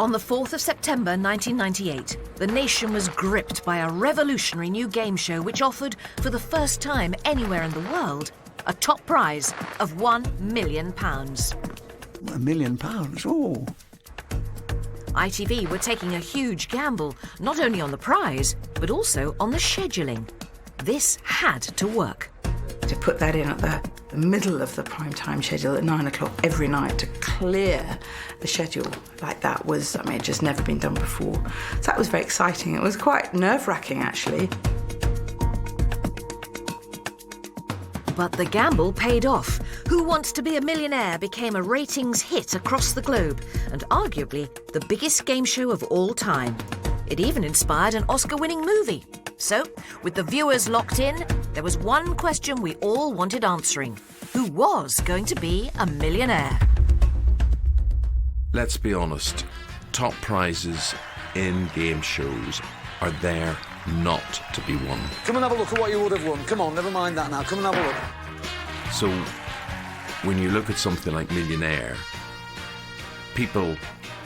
On the 4th of September 1998, the nation was gripped by a revolutionary new game show which offered, for the first time anywhere in the world, a top prize of £1 million. £1 million? Oh. ITV were taking a huge gamble, not only on the prize, but also on the scheduling. This had to work. To put that in at the middle of the prime time schedule at 9 o'clock every night, to clear the schedule like that was, I mean, it just never been done before. So that was very exciting. It was quite nerve-wracking, actually. But the gamble paid off. Who Wants to Be a Millionaire became a ratings hit across the globe and arguably the biggest game show of all time. It even inspired an Oscar-winning movie. So, with the viewers locked in, there was one question we all wanted answering. Who was going to be a millionaire? Let's be honest, top prizes in game shows are there not to be won. Come and have a look at what you would have won. Come on, never mind that now. Come and have a look. So, when you look at something like Millionaire, people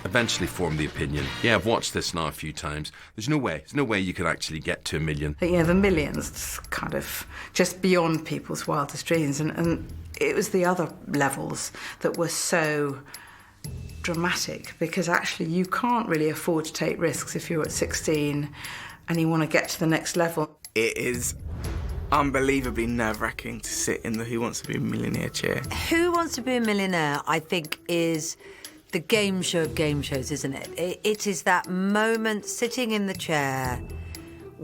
eventually form the opinion, yeah, I've watched this now a few times, there's no way you can actually get to £1 million. Yeah, the millions kind of just beyond people's wildest dreams, and it was the other levels that were so dramatic, because actually you can't really afford to take risks if you're at 16 and you want to get to the next level. It is unbelievably nerve-wracking to sit in the Who Wants to Be a Millionaire chair. Who Wants to Be a Millionaire, I think, is the game show of game shows, isn't it? It is that moment sitting in the chair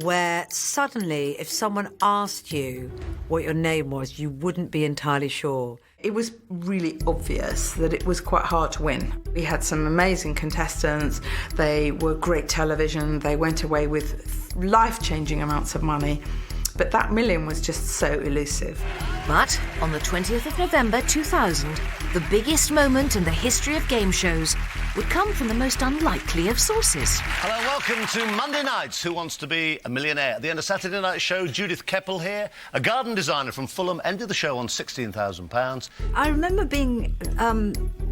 where suddenly, if someone asked you what your name was, you wouldn't be entirely sure. It was really obvious that it was quite hard to win. We had some amazing contestants. They were great television. They went away with life-changing amounts of money. But that £1 million was just so elusive. But on the 20th of November 2000, the biggest moment in the history of game shows would come from the most unlikely of sources. Hello, welcome to Monday Night's Who Wants to Be a Millionaire. At the end of Saturday night's show, Judith Keppel here, a garden designer from Fulham, ended the show on £16,000. I remember being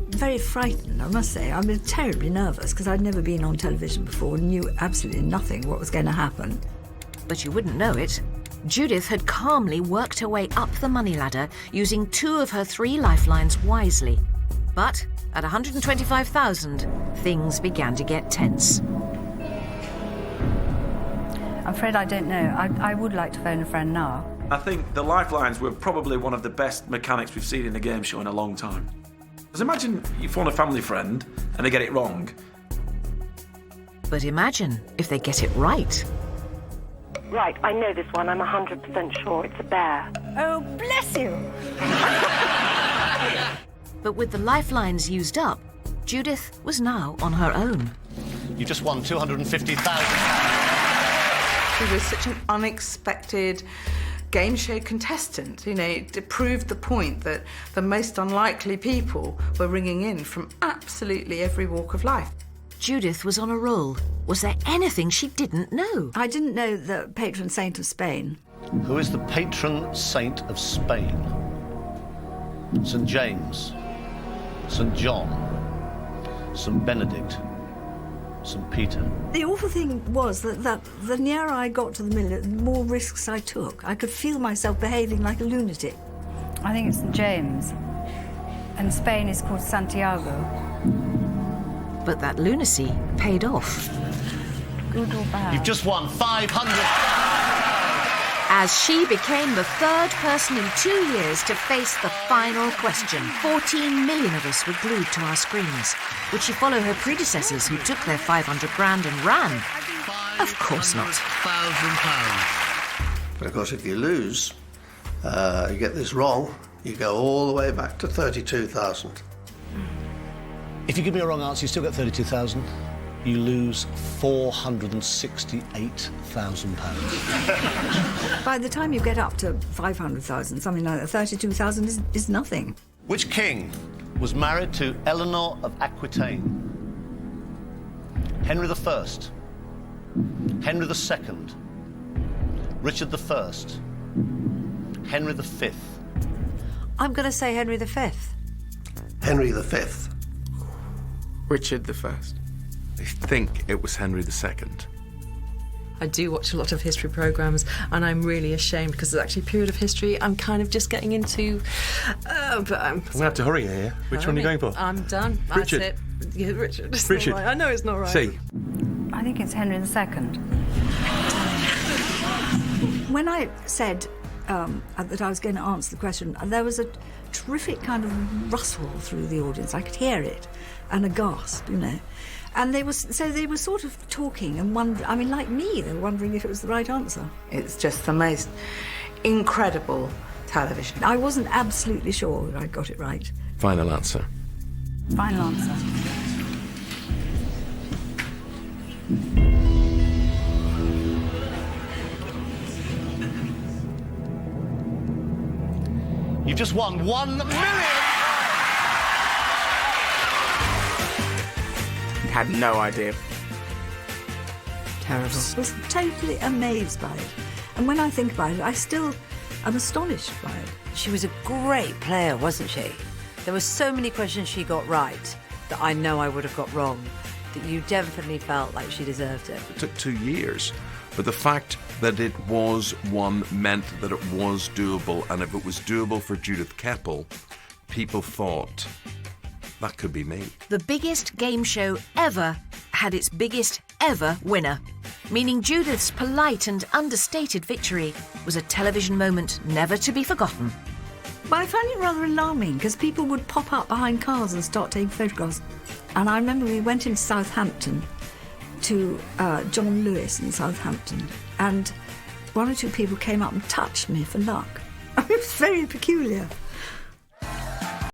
very frightened, I must say. I was terribly nervous because I'd never been on television before and knew absolutely nothing what was going to happen. But you wouldn't know it. Judith had calmly worked her way up the money ladder using 2 of her 3 lifelines wisely. But at 125,000, things began to get tense. I'm afraid I don't know. I would like to phone a friend now. I think the lifelines were probably one of the best mechanics we've seen in a game show in a long time. Because imagine you phone a family friend and they get it wrong. But imagine if they get it right. Right, I know this one. I'm 100% sure it's a bear. Oh, bless you! But with the lifelines used up, Judith was now on her own. You just won £250,000. He was such an unexpected game show contestant. You know, it proved the point that the most unlikely people were ringing in from absolutely every walk of life. Judith was on a roll. Was there anything she didn't know? I didn't know the patron saint of Spain. Who is the patron saint of Spain? St. James, St. John, St. Benedict, St. Peter. The awful thing was that the nearer I got to the million, the more risks I took. I could feel myself behaving like a lunatic. I think it's St. James. And Spain is called Santiago. But that lunacy paid off. Good or bad? You've just won £500. As she became the 3rd person in 2 years to face the final question. 14 million of us were glued to our screens. Would she follow her predecessors who took their 500 grand and ran? Of course not. But of course, if you lose, you get this wrong, you go all the way back to 32,000. If you give me a wrong answer, you still get 32,000. You lose £468,000. By the time you get up to 500,000, something like that, 32,000 is nothing. Which king was married to Eleanor of Aquitaine? Henry I, Henry II, Richard I, Henry V. I'm going to say Henry V. Henry V. Richard I. I think it was Henry II. I do watch a lot of history programmes, and I'm really ashamed because it's actually a period of history I'm kind of just getting into. But I'm going to have to hurry here. Which one are you going for? I'm done. Richard. That's it. Yeah, Richard. It's Richard. not right. I know it's not right. C. I think it's Henry II. When I said that I was going to answer the question, there was a terrific kind of rustle through the audience. I could hear it, and a gasp, you know. And they were sort of talking and wondering. I mean, like me, they were wondering if it was the right answer. It's just the most incredible television. I wasn't absolutely sure that I got it right. Final answer. Final answer. You've just won £1 million! Had no idea. Terrible. I was totally amazed by it. And when I think about it, I still am astonished by it. She was a great player, wasn't she? There were so many questions she got right that I know I would have got wrong, that you definitely felt like she deserved it. It took 2 years, but the fact that it was one meant that it was doable, and if it was doable for Judith Keppel, people thought, that could be me. The biggest game show ever had its biggest ever winner, meaning Judith's polite and understated victory was a television moment never to be forgotten. But I found it rather alarming because people would pop up behind cars and start taking photographs. And I remember we went into Southampton to John Lewis in Southampton, and 1 or 2 people came up and touched me for luck. It was very peculiar.